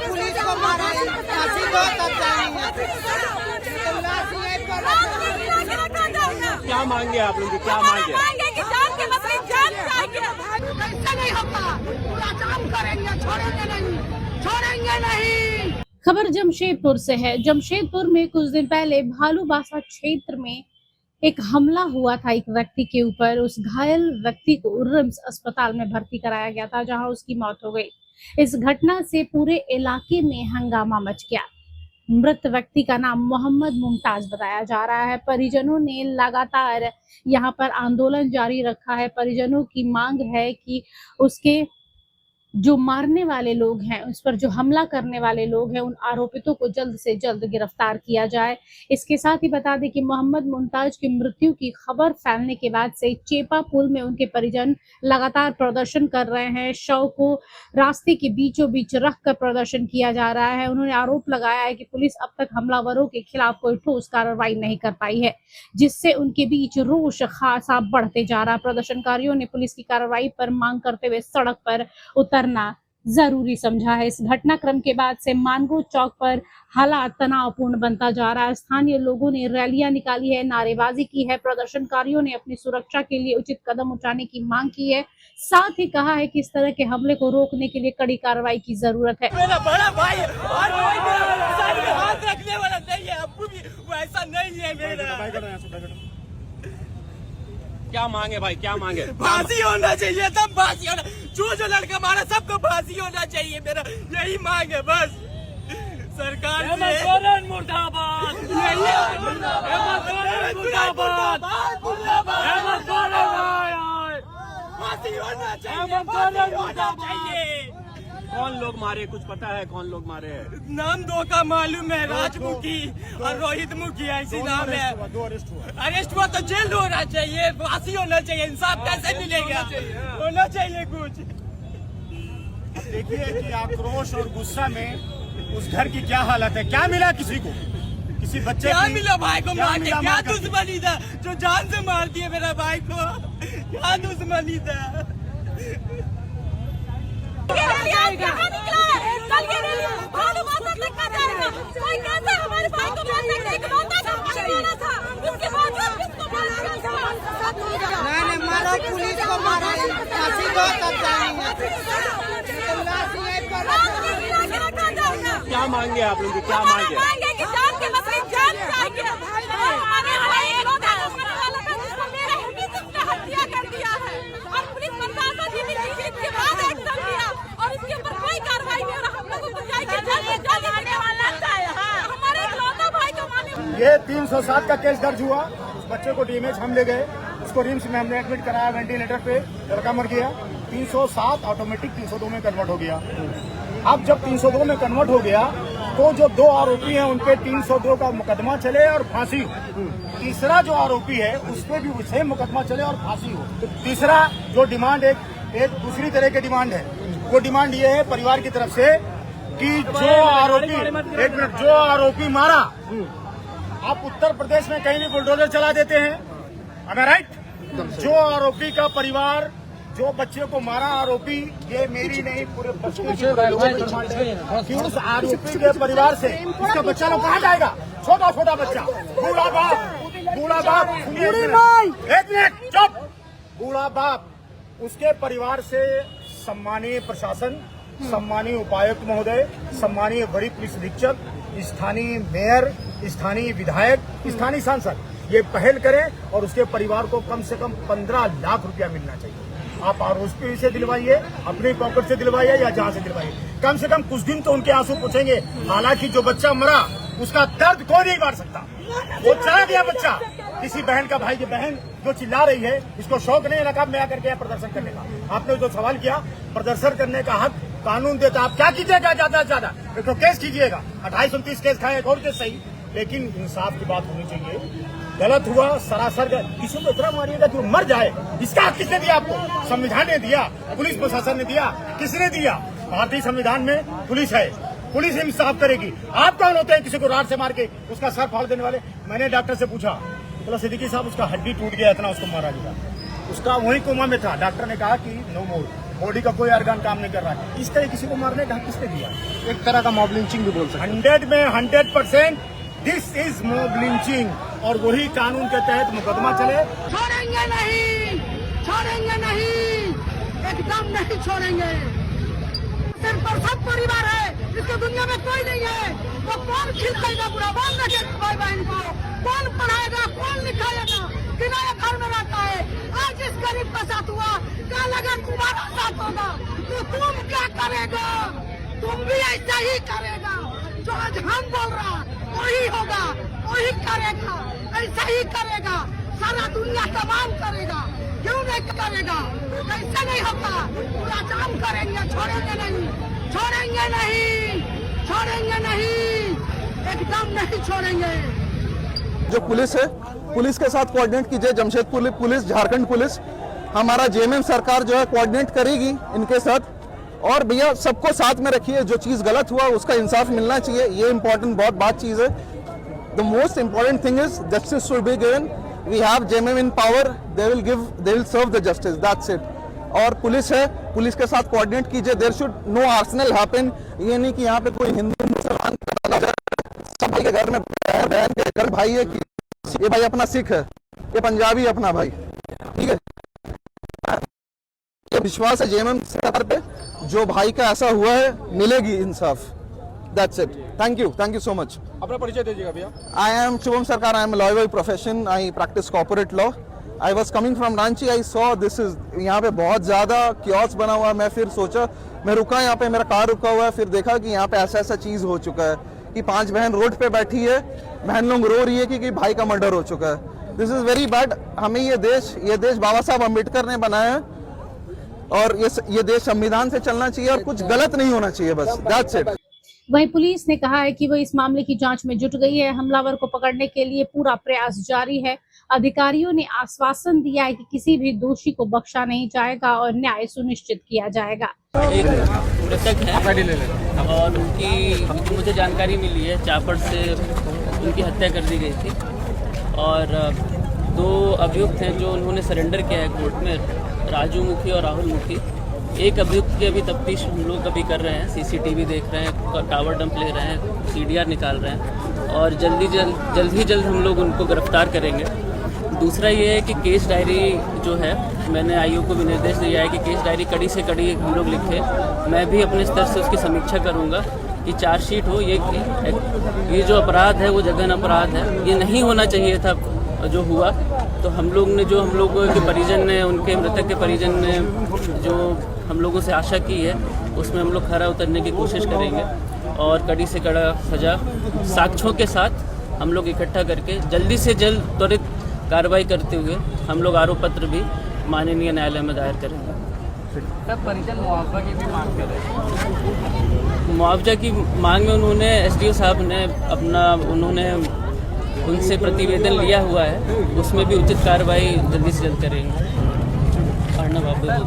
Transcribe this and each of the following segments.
Police को मारा, फांसी दो तब जाएंगे। क्या मांगे आप लोग, क्या मांगे? नहीं होगा, पूरा काम करेंगे, छोड़ेंगे नहीं। खबर जमशेदपुर से है। जमशेदपुर में कुछ दिन पहले भालूबासा क्षेत्र में एक हमला हुआ था एक व्यक्ति के ऊपर। उस घायल व्यक्ति को रिम्स अस्पताल में भर्ती कराया गया था, जहां उसकी मौत हो गई। इस घटना से पूरे इलाके में हंगामा मच गया। मृत व्यक्ति का नाम मोहम्मद मुमताज बताया जा रहा है। परिजनों ने लगातार यहां पर आंदोलन जारी रखा है। परिजनों की मांग है कि उसके जो मारने वाले लोग हैं, उस पर जो हमला करने वाले लोग हैं, उन आरोपितों को जल्द से जल्द गिरफ्तार किया जाए। इसके साथ ही बता दें कि मोहम्मद मुमताज की मृत्यु की खबर फैलने के बाद से चेपा पुल में उनके परिजन लगातार प्रदर्शन कर रहे हैं। शव को रास्ते के बीचों बीच रखकर प्रदर्शन किया जा रहा है। उन्होंने आरोप लगाया है कि पुलिस अब तक हमलावरों के खिलाफ कोई ठोस कार्रवाई नहीं कर पाई है, जिससे उनके बीच रोष खासा बढ़ते जा रहा। प्रदर्शनकारियों ने पुलिस की कार्रवाई पर मांग करते हुए सड़क पर उतरना जरूरी समझा है। इस घटनाक्रम के बाद से मानगो चौक पर हालात तनावपूर्ण बनता जा रहा है। स्थानीय लोगों ने रैलियां निकाली है, नारेबाजी की है। प्रदर्शनकारियों ने अपनी सुरक्षा के लिए उचित कदम उठाने की मांग की है। साथ ही कहा है कि इस तरह के हमले को रोकने के लिए कड़ी कार्रवाई की जरूरत है। मेरा बड़ा भाई और हाथ रखने वाला नहीं है, अब्बू भी वैसा नहीं है मेरा। क्या मांगे भाई, क्या मांगे? फांसी होना चाहिए, तब फांसी होना। जो लड़का मारा सबको फांसी होना चाहिए, मेरा यही मांग है बस सरकार से। मुर्दाबाद, फांसी होना चाहिए। कौन लोग मारे, कुछ पता है कौन लोग मारे हैं? नाम दो का मालूम है, राजमुखी और रोहित मुखी, ऐसी नाम है। अरेस्ट हुआ तो जेल होना चाहिए, फांसी होना चाहिए। इंसाफ कैसे मिलेगा? होना चाहिए कुछ। अब देखिए कि आक्रोश और गुस्सा में उस घर की क्या हालत है। क्या मिला किसी को, किसी बच्चे क्या मिला? भाई को मार के क्या दुश्मनी था जो जान से मार दिया मेरा भाई को? क्या दुश्मनी था? नहीं मारो, पुलिस को मारा, फांसी दो तब जाएंगे। क्या मांगे आप लोग, क्या मांगे? ये 307 का केस दर्ज हुआ। उस बच्चे को डीएमएच हम ले गए, उसको रिम्स में हमने एडमिट कराया, वेंटिलेटर पे, लड़का मर गया। 307 ऑटोमेटिक 302 में कन्वर्ट हो गया। अब जब 302 में कन्वर्ट हो गया तो जो दो आरोपी हैं उन पे 302 का मुकदमा चले और फांसी हो। तीसरा जो आरोपी है उस पे भी उसे मुकदमा चले और फांसी हो। तीसरा जो डिमांड एक दूसरी तरह की डिमांड है, वो डिमांड ये है परिवार की तरफ से कि जो आरोपी मारा, आप उत्तर प्रदेश में कहीं भी बुलडोजर चला देते हैं, am I right? जो आरोपी का परिवार, जो बच्चे को मारा आरोपी, ये मेरी नहीं पूरे बच्चे की उस आरोपी के परिवार से उसका बच्चा लोग कहाँ जाएगा? छोटा छोटा बच्चा, बूढ़ा बाप, एक मिनट चुप, बूढ़ा बाप, उसके परिवार से सम्मानीय प्रशासन, सम्मानीय उपायुक्त महोदय, सम्मानीय बड़ी पुलिस अधीक्षक, स्थानीय मेयर, स्थानीय विधायक, स्थानीय सांसद ये पहल करें और उसके परिवार को कम से कम 15 लाख रुपया मिलना चाहिए। आप आरोपी से दिलवाइए, अपनी पॉकेट से दिलवाइए या जहां से दिलवाइए, कम से कम कुछ दिन तो उनके आंसू पूछेंगे। हालांकि जो बच्चा मरा उसका दर्द कोई नहीं मार सकता, वो चला गया बच्चा। किसी बहन का भाई की बहन जो चिल्ला रही है, इसको शौक नहीं नकाब में आकर के प्रदर्शन करने का। आपने जो सवाल किया, प्रदर्शन करने का हक कानून देता, आप क्या कीजिएगा? ज्यादा से ज्यादा एक तो केस कीजिएगा, 28-29 केस खाए, एक और केस सही, लेकिन इंसाफ की बात होनी चाहिए। गलत हुआ सरासर, किसी को इतना मारिएगा कि वो मर जाए, इसका हक किसने दिया आपको? संविधान ने दिया, पुलिस प्रशासन ने दिया, किसने दिया? भारतीय संविधान में पुलिस है, पुलिस इंसाफ करेगी। आप कौन होते हैं किसी को राड से मार के उसका सर फाड़ देने वाले? मैंने डॉक्टर से पूछा, बोला सिद्दीकी साहब उसका हड्डी टूट गया, इतना उसको मारा गया, उसका वही कोमा में था। डॉक्टर ने कहा कि नो मोर, बॉडी का कोई ऑर्गन काम नहीं कर रहा है। इस तरह किसी को मारने का हक किसने दिया? एक तरह का मॉब लिंचिंग भी बोल सकते 100 में 100% दिस इज मॉब लिंचिंग, और वही कानून के तहत मुकदमा चले। छोड़ेंगे नहीं, छोड़ेंगे नहीं, एकदम नहीं छोड़ेंगे। सिर पर सब परिवार है, इसको दुनिया में कोई नहीं है, तो कौन खिलाएगा बुरा बाल लगे भाई बहन को? कौन पढ़ाएगा, कौन लिखाएगा? किराया घर में रहता है, आज इस गरीब का साथ हुआ, कल अगर तुम्हारा साथ होगा तो तुम क्या करेगा? तुम भी ऐसा ही करेगा। जो आज हम बोल रहा वही होगा, वही करेगा, ऐसा ही करेगा। सारा दुनिया तमाम करेगा, क्यों नहीं करेगा? ऐसा नहीं होता, पूरा जाम करेंगे, छोड़ेंगे नहीं, छोड़ेंगे नहीं, छोड़ेंगे नहीं, एकदम नहीं छोड़ेंगे। जो पुलिस है, पुलिस के साथ कोऑर्डिनेट कीजिए, जमशेदपुर पुलिस, झारखंड पुलिस, हमारा जेएमएम सरकार जो है कोऑर्डिनेट करेगी इनके साथ। और भैया सबको साथ में रखिए, जो चीज़ गलत हुआ उसका इंसाफ मिलना चाहिए, ये इम्पोर्टेंट बहुत बात चीज़ है। The most important thing is justice should be given. We have JMM in power, they will serve the justice, that's it. और पुलिस है, पुलिस के साथ कोऑर्डिनेट कीजिए। There should no arsenal happen. ये नहीं कि यहाँ पे कोई हिंदू मुसलमान सब भाई के घर में बहन के घर भाई है कि ये भाई अपना सिख है, ये पंजाबी अपना भाई, ठीक है। ये विश्वास है जेएमएम सरकार पे, जो भाई का ऐसा हुआ है मिलेगी इंसाफ, that's it. Thank you so much. अपना परिचय दीजिएगा भैया। I am Shubham Sarkar, I am lawyer by profession, I practice corporate law. I was coming from Ranchi, I saw this is, यहाँ पे बहुत ज्यादा क्योस बना हुआ है। मैं फिर सोचा, मैं रुका यहाँ पे, मेरा कार रुका हुआ है, फिर देखा कि यहाँ पे ऐसा चीज हो चुका है कि 5 बहन रोड पे बैठी है, बहन लोग रो रही है कि भाई का मर्डर हो चुका है। This is very bad. हमें ये देश बाबा साहब अम्बेडकर ने बनाया है, और ये देश संविधान से चलना चाहिए, और कुछ गलत नहीं होना चाहिए, बस दैट्स इट। वहीं पुलिस ने कहा है कि वो इस मामले की जांच में जुट गई है। हमलावर को पकड़ने के लिए पूरा प्रयास जारी है। अधिकारियों ने आश्वासन दिया है कि किसी भी दोषी को बख्शा नहीं जाएगा और न्याय सुनिश्चित किया जाएगा। एक मृतक है और उनकी मुझे जानकारी मिली है, चापड़ से उनकी हत्या कर दी गई थी, और 2 अभियुक्त हैं जो उन्होंने सरेंडर किया है कोर्ट में, राजू मुखी और राहुल मुखी। एक अभियुक्त की अभी तफ्तीश हम लोग अभी कर रहे हैं, सीसीटीवी देख रहे हैं, टावर डंप ले रहे हैं, सीडीआर निकाल रहे हैं, और जल्द हम लोग उनको गिरफ्तार करेंगे। दूसरा ये है कि केस डायरी जो है, मैंने आईओ को भी निर्देश दिया है कि केस डायरी कड़ी से कड़ी हम लोग लिखें। मैं भी अपने स्तर से उसकी समीक्षा करूंगा कि चार्जशीट हो। ये जो अपराध है वो जघन्य अपराध है, ये नहीं होना चाहिए था जो हुआ। तो हम लोगों के परिजन ने, उनके मृतक के परिजन ने जो हम लोगों से आशा की है, उसमें हम लोग खरा उतरने की कोशिश करेंगे, और कड़ी से कड़ा सजा साक्ष्यों के साथ हम लोग इकट्ठा करके जल्दी से जल्द त्वरित कार्रवाई करते हुए हम लोग आरोप पत्र भी माननीय न्यायालय में दायर करेंगे। सब परिजन मुआवजा की भी मांग कर रहे हैं। मुआवजा की मांग में उन्होंने एसडीओ साहब ने उन्होंने उनसे प्रतिवेदन लिया हुआ है, उसमें भी उचित कार्रवाई जल्दी से जल्द करेंगे।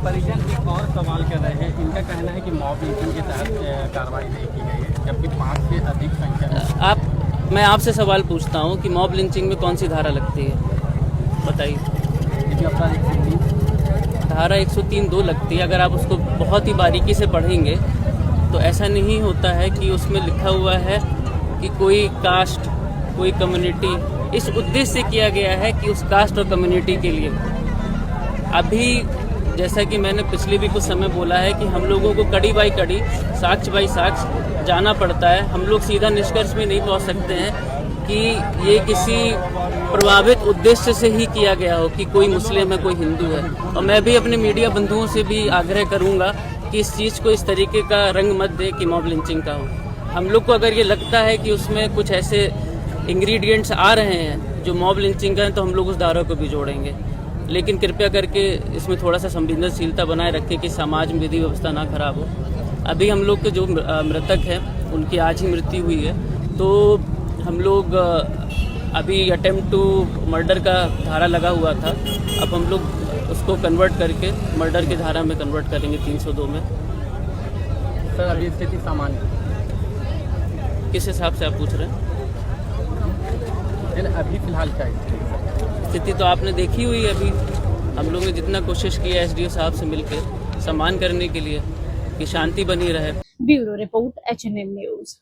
परिजन एक और सवाल कर रहे हैं, इनका कहना है कि मॉब लिंचिंग के तहत कार्रवाई नहीं की गई है, जबकि 5 से अधिक संख्या में। मैं आपसे सवाल पूछता हूं कि मॉब लिंचिंग में कौन सी धारा लगती है, बताइए। धारा 103(2) लगती है। अगर आप उसको बहुत ही बारीकी से पढ़ेंगे तो ऐसा नहीं होता है कि उसमें लिखा हुआ है कि कोई कास्ट, कोई कम्युनिटी, इस उद्देश्य से किया गया है कि उस कास्ट और कम्युनिटी के लिए। अभी जैसा कि मैंने पिछले भी कुछ समय बोला है कि हम लोगों को कड़ी बाई कड़ी, साक्ष्य बाई साक्ष्य जाना पड़ता है। हम लोग सीधा निष्कर्ष में नहीं पहुंच सकते हैं कि ये किसी प्रभावित उद्देश्य से ही किया गया हो कि कोई मुस्लिम है, कोई हिंदू है। और मैं भी अपने मीडिया बंधुओं से भी आग्रह करूंगा कि इस चीज़ को इस तरीके का रंग मत दे कि मॉब लिंचिंग का हो। हम लोग को अगर ये लगता है कि उसमें कुछ ऐसे इंग्रेडिएंट्स आ रहे हैं जो मॉब लिंचिंग का है, तो हम लोग उस धारा को भी जोड़ेंगे। लेकिन कृपया करके इसमें थोड़ा सा संवेदनशीलता बनाए रखें कि समाज में विधि व्यवस्था ना खराब हो। अभी हम लोग के जो मृतक हैं उनकी आज ही मृत्यु हुई है, तो हम लोग अभी अटेम्प्ट टू मर्डर का धारा लगा हुआ था, अब हम लोग उसको कन्वर्ट करके मर्डर की धारा में कन्वर्ट करेंगे 302 में। सर अभी स्थिति सामान्य किस हिसाब से आप पूछ रहे हैं? अभी फिलहाल क्या स्थिति तो आपने देखी हुई है। अभी हम लोग ने जितना कोशिश की है एसडीओ साहब से मिलकर, सम्मान करने के लिए कि शांति बनी रहे। Bureau report HNN news.